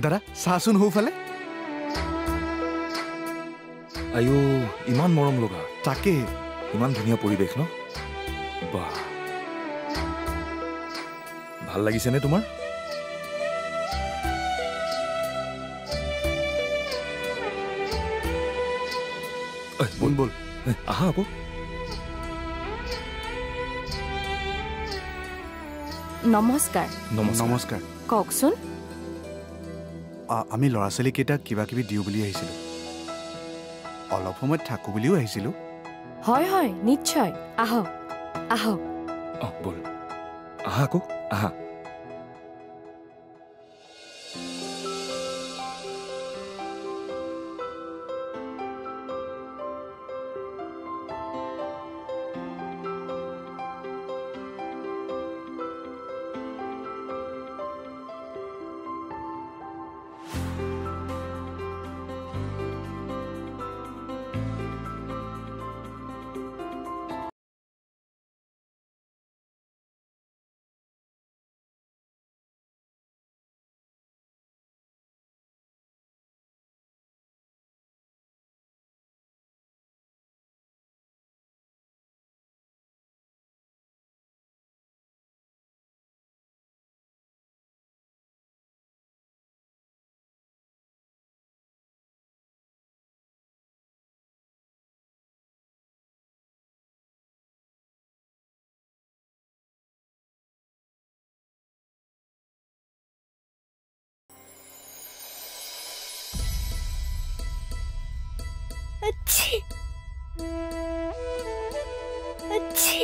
দাদা চাচোন সোঁফালে আয়ো ইমান মৰম লগা তাকে ইমান ধুনীয়া পৰিৱেশ ন বাহ ভাল লাগিছেনে তোমাৰ বল বল আহা আকৌ নমস্কাৰ নমস্কাৰ কওকচোন আমি ল'ৰা ছোৱালীকেইটাক কিবা কিবি দিওঁ বুলি আহিছিলোঁ অলপ সময় থাকোঁ বুলিও আহিছিলোঁ হয় হয় নিশ্চয় আহক আহক বল আহা আকৌ আহা अच्छी अच्छी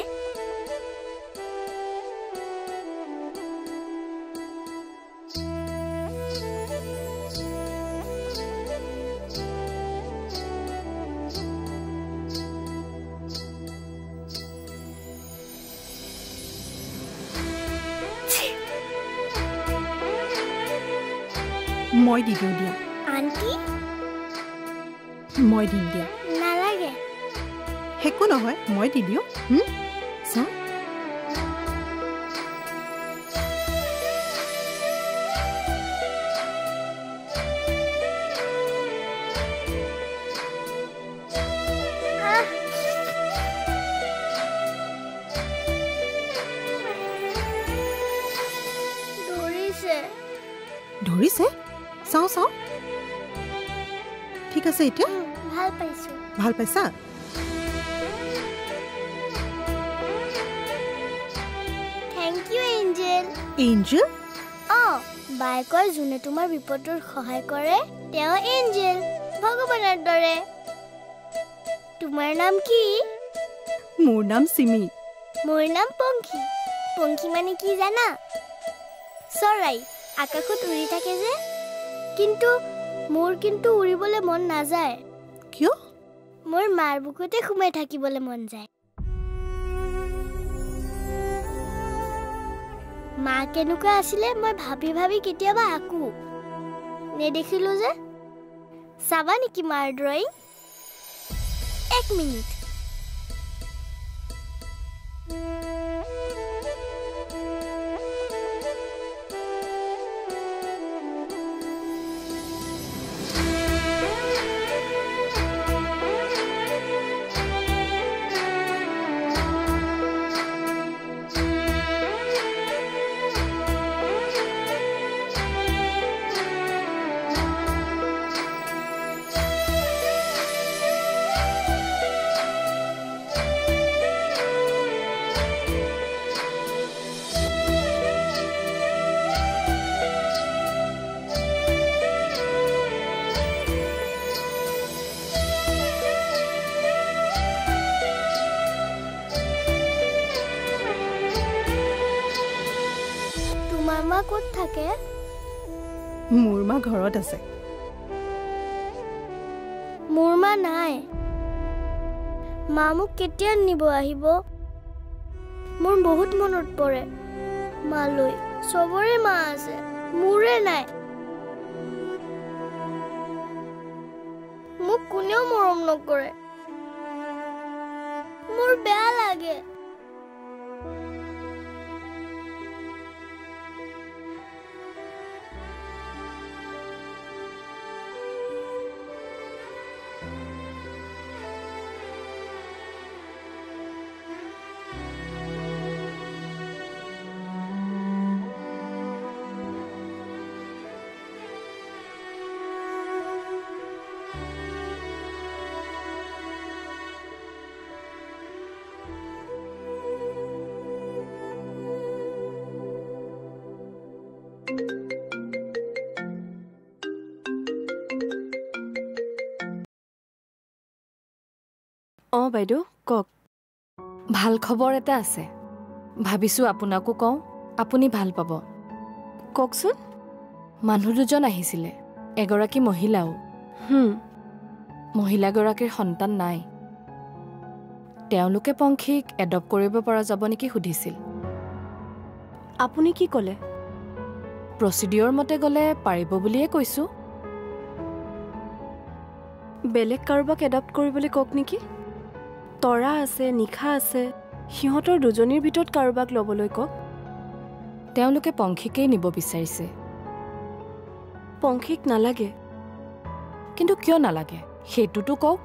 মই দি দিওঁ দিয়া आंटी মই দিম দিয়া नालागे একো নহয় মই দি দিওঁ চা ধৰিছে চাওঁ চাওঁ ঠিক আছে এতিয়া ভাল পাইছো ভাল পাইছা থ্যাংক ইউ এঞ্জেল এঞ্জেল বাইকৰ যোনে তোমাৰ বিপদৰ সহায় কৰে তেওঁ এঞ্জেল ভগৱানৰ দৰে তোমাৰ নাম কি মোৰ নাম সিমি মোৰ নাম পংখী পংখী মানে কি জানা চৰাই আকাশত উৰি থাকে যে কিন্তু উৰিবলৈ মন নাযায় কিয় মোৰ মাৰ বুকুতে সোমাই থাকিবলৈ মন যায় মা কেনেকুৱা আছিলে মই ভাবি ভাবি কেতিয়াবা আকো নেদেখিলো যে চাবা নেকি মাৰ ড্ৰয়িং 1 মিনিট মা ক'ত থাকে মোৰ মা ঘৰত আছে মোৰ মা নাই মা মোক কেতিয়া নিব আহিব মোৰ বহুত মনত পৰে মালৈ সবৰে মা আছে মোৰে নাই মোক কোনেও মৰম নকৰে মোৰ বেয়া লাগে অঁ বাইদেউ কওক। ভাল খবৰ এটা আছে, ভাবিছোঁ আপোনাকো কওঁ, আপুনি ভাল পাব। কওকচোন। মানুহ দুজন আহিছিলে, এগৰাকী মহিলাও। মহিলাগৰাকীৰ সন্তান নাই। তেওঁলোকে পংখীক এডপ্ট কৰিব পৰা যাব নেকি সুধিছিল। আপুনি কি ক'লে? প্ৰচিডিঅ'ৰ মতে গ'লে পাৰিব বুলিয়ে কৈছোঁ। বেলেগ কাৰোবাক এডপ্ট কৰিবলৈ কওক নেকি? তৰা আছে, নিশা আছে, সিহঁতৰ দুজনীৰ ভিতৰত কাৰোবাক ল'বলৈ কওক। তেওঁলোকে পংখীকেই নিব বিচাৰিছে। পংখীক নালাগে। কিন্তু কিয় নালাগে সেইটোতো কওক।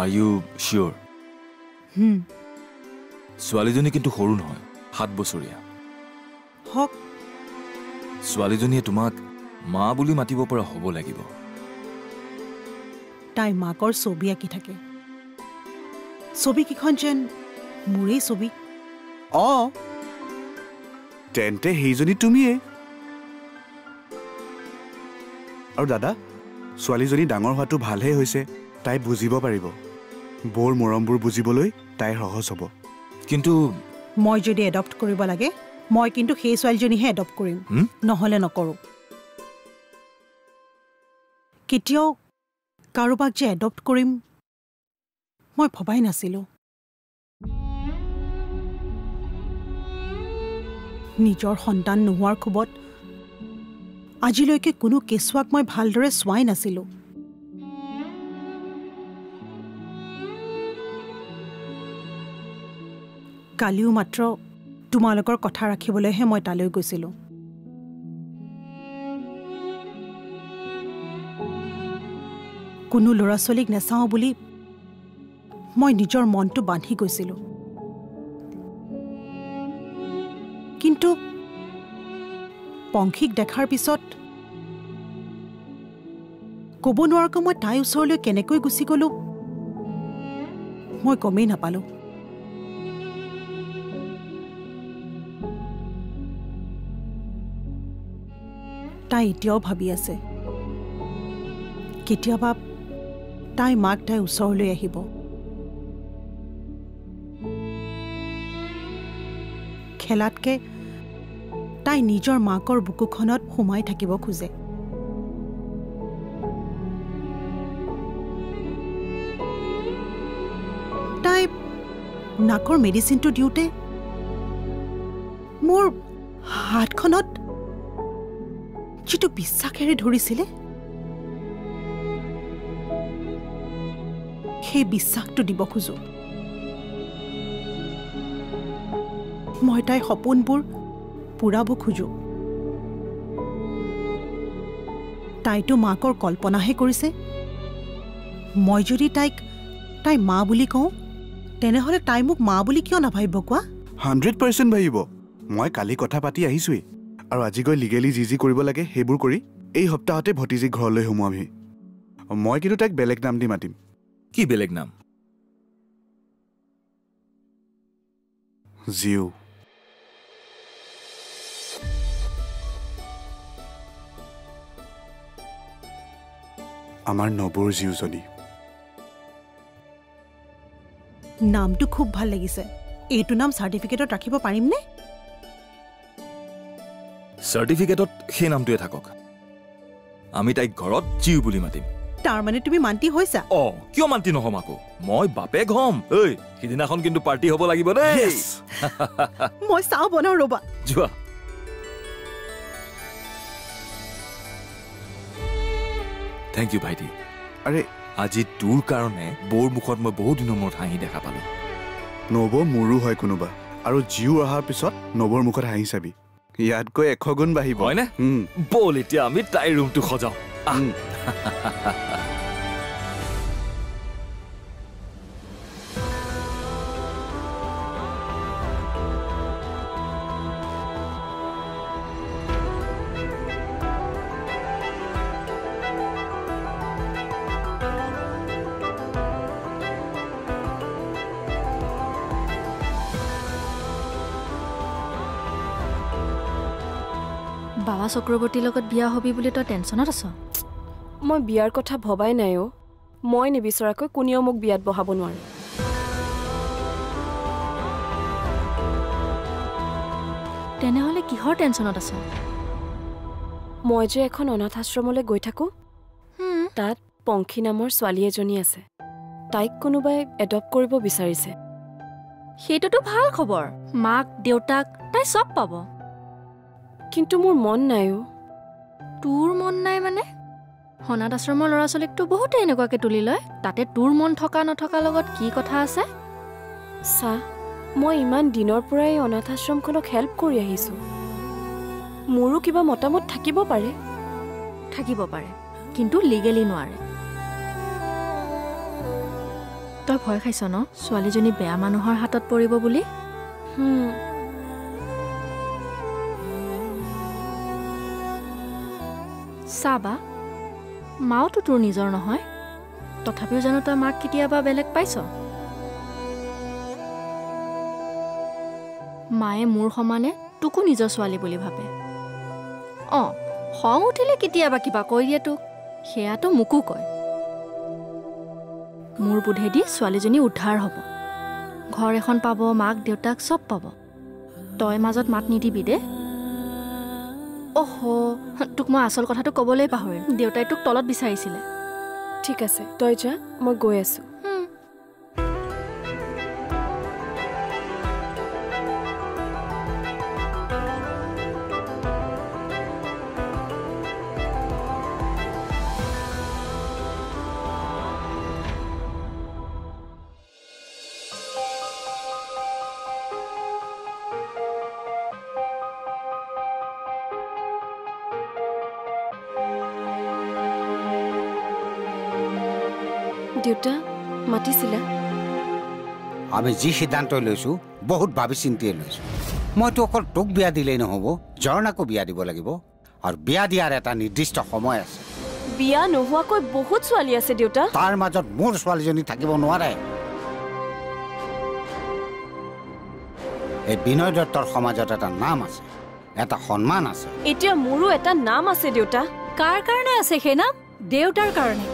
Are you sure? ছোৱালীজনী কিন্তু সৰু নহয়, 7 বছৰীয়া। হক ছোৱালীজনীয়ে তোমাক মা বুলি মাতিব পৰা হ'ব লাগিব। তাই মাকৰ ছবি আঁকি থাকে। ছবিকেইখন যেন মোৰেই ছবি। অঁ তেন্তে সেইজনী তুমিয়ে। আৰু দাদা, ছোৱালীজনী ডাঙৰ হোৱাটো ভালহে হৈছে। তাই বুজিব পাৰিব। বৰ মৰমবোৰ বুজিবলৈ তাইৰ সহজ হ'ব। কিন্তু মই যদি এডপ্ট কৰিব লাগে, মই কিন্তু সেই ছোৱালীজনীহে এডপ্ট কৰিম, নহ'লে নকৰোঁ। কেতিয়াও কাৰোবাক যে এডপ্ট কৰিম মই ভবাই নাছিলোঁ। নিজৰ সন্তান নোহোৱাৰ ক্ষোভত আজিলৈকে কোনো কেঁচুৱাক মই ভালদৰে চোৱাই নাছিলোঁ। কালিও মাত্ৰ তোমালোকৰ কথা ৰাখিবলৈহে মই তালৈ গৈছিলোঁ। কোনো ল'ৰা ছোৱালীক নেচাওঁ বুলি মই নিজৰ মনটো বান্ধি গৈছিলোঁ। কিন্তু পংখীক দেখাৰ পিছত ক'ব নোৱাৰাকৈ মই তাইৰ ওচৰলৈ কেনেকৈ গুচি গ'লোঁ মই গমেই নাপালোঁ। তাই এতিয়াও ভাবি আছে কেতিয়াবা তাই মাক তাইৰ ওচৰলৈ আহিব। খেলাতকে তাই নিজৰ মাকৰ বুকুখনত সোমাই থাকিব খোজে। তাই নাকৰ মেডিচিনটো দিওঁতে মোৰ হাতখনত যিটো বিশ্বাসেৰে ধৰিছিলে, সেই বিশ্বাসটো দিব খোজো। মই তাইৰ সপোনবোৰ পূৰাব খোজো। তাইতো মাকৰ কল্পনাহে কৰিছে। মই যদি তাই মা বুলি কওঁ, তেনেহ'লে তাই মোক মা বুলি কিয় নাভাবিব কোৱা? 100% ভাবিব। মই কালি কথা পাতি আহিছোঁৱেই, আৰু আজি গৈ লিগেলি যি কৰিব লাগে সেইবোৰ কৰি এই সপ্তাহতে ভতিজীক ঘৰলৈ সোমোৱামহি। মই কিন্তু তাইক বেলেগ নাম দি মাতিম। কি বেলেগ নাম? জিউ। আমাৰ নবৌৰ জীউজনী। নামটো খুব ভাল লাগিছে। এইটো নাম চাৰ্টিফিকেটত ৰাখিব পাৰিমনে? চাৰ্টিফিকেটত সেই নামটোৱে থাকক। আমি তাইক ঘৰত জিউ বুলি মাতিম। তাৰমানে তুমি মান্তি হৈছা? কিয় মান্তি নহম আকৌ? মই বাপেক হম। ঐ, সিদিনাখন কিন্তু পাৰ্টি হ'ব লাগিব দেই। মই চাহ বনাওঁ, ৰ'বা। যোৱা। থেংক ইউ ভাইটি। আৰে আজি তোৰ কাৰণে বৌৰ মুখত মই বহুত দিনৰ মূৰত হাঁহি দেখা পালো। নবৌ মোৰো হয় কোনোবা, আৰু জিউ অহাৰ পিছত নবৌৰ মুখত হাঁহি চাবি, ইয়াতকৈ 100 গুণ বাঢ়িব। হয়নে? ব'ল এতিয়া আমি তাইৰ ৰুমটো সজাওঁ। বাবা চক্ৰৱৰ্তীৰ লগত বিয়া হবি বুলি তই টেনশ্যনত আছ? মই বিয়াৰ কথা ভবাই নাই অ'। মই নিবিচৰাকৈ কোনেও মোক বিয়াত বহাব নোৱাৰে। তেনেহ'লে কিহৰ টেনশ্যনত আছ? মই যে এখন অনাথ আশ্ৰমলৈ গৈ থাকোঁ, তাত পংখী নামৰ ছোৱালী এজনী আছে। তাইক কোনোবাই এডপ্ট কৰিব বিচাৰিছে। সেইটোতো ভাল খবৰ। মাক দেউতাক তাই চব পাব। কিন্তু মোৰ মন নাই অ'। তোৰ মন নাই মানে? অনাথ আশ্ৰমৰ ল'ৰা ছোৱালীকতো বহুতে এনেকুৱাকে তুলি লয়। তাতে তোৰ মন থকা নথকাৰ লগত কি কথা আছে? চা, মই ইমান দিনৰ পৰাই এই অনাথ আশ্ৰমখনক হেল্প কৰি আহিছোঁ। মোৰো কিবা মতামত থাকিব পাৰে। থাকিব পাৰে, কিন্তু লিগেলি নোৱাৰে। তই ভয় খাইছ ন ছোৱালীজনী বেয়া মানুহৰ হাতত পৰিব বুলি? চাবা, মাওতো তোৰ নিজৰ নহয়। তথাপিও জানো তই মাক কেতিয়াবা বেলেগ পাইছ? মায়ে মোৰ সমানে তোকো নিজৰ ছোৱালী বুলি ভাবে। অঁ, খং উঠিলে কেতিয়াবা কিবা কৈ দিয়ে তোক, সেয়াতো মোকো কয়। মোৰ বোধেদি ছোৱালীজনী উদ্ধাৰ হ'ব, ঘৰ এখন পাব, মাক দেউতাক চব পাব। তই মাজত মাত নিদিবি দে। অহ, তোক মই আচল কথাটো ক'বলৈ পাহৰিম। দেউতাই তোক তলত বিচাৰিছিলে। ঠিক আছে, তই যা, মই গৈ আছোঁ। দেউতা মাতিছিলা? আমি যি সিদ্ধান্ত লৈছোঁ বহুত ভাবি চিন্তিয়ে লৈছোঁ। মইতো অকল তোক বিয়া দিলেই নহ'ব, ঝৰ্ণাকো বিয়া দিব লাগিব। আৰু বিয়া দিয়াৰ এটা নিৰ্দিষ্ট সময় আছে। বিয়া নোহোৱাকৈ বহুত ছোৱালী আছে দেউতা। তাৰ মাজত মোৰ ছোৱালীজনী থাকিব নোৱাৰে। এই বিনয় দত্তৰ সমাজত এটা নাম আছে, এটা সন্মান আছে। এতিয়া মোৰো এটা নাম আছে দেউতা। কাৰ কাৰণে আছে সেই নাম? দেউতাৰ কাৰণে।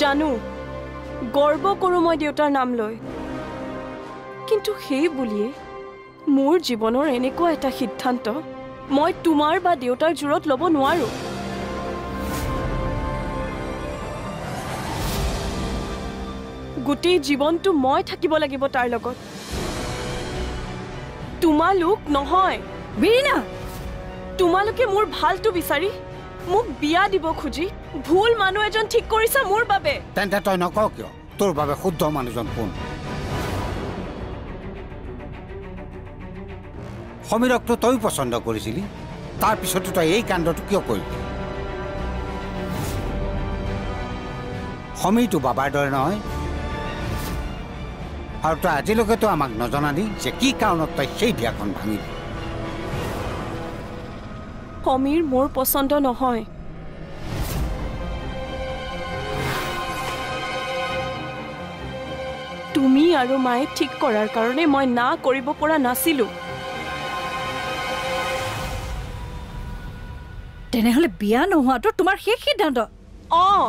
জানো, গৰ্ব কৰোঁ মই দেউতাৰ নাম লৈ। কিন্তু সেই বুলিয়ে মোৰ জীৱনৰ এনেকুৱা এটা সিদ্ধান্ত মই তোমাৰ বা দেউতাৰ জোৰত ল'ব নোৱাৰো। গোটেই জীৱনটো মই থাকিব লাগিব তাৰ লগত, তোমালোক নহয়। বীৰিনা, তোমালোকে মোৰ ভালটো বিচাৰি মোক বিয়া দিব খুজি ভুল মানুহ এজন ঠিক কৰিছা মোৰ বাবে। তেন্তে তই নকওঁ কিয় তোৰ বাবে শুদ্ধ মানুহজন কোন? সমীৰকতো তই পচন্দ কৰিছিলি, তাৰপিছতো তই এই কাণ্ডটো কিয় কৰিলি? সমীৰটো বাবাৰ দৰে নহয়, আৰু তই আজিলৈকেতো আমাক নজনালি যে কি কাৰণত তই সেই বিয়াখন ভাঙিলি। সমীৰ মোৰ পচন্দ নহয়। তুমি আৰু মায়ে ঠিক কৰাৰ কাৰণে মই না কৰিব পৰা নাছিলো। তেনেহ'লে বিয়া নোহোৱাটো তোমাৰ শেষ সিদ্ধান্ত? অঁ,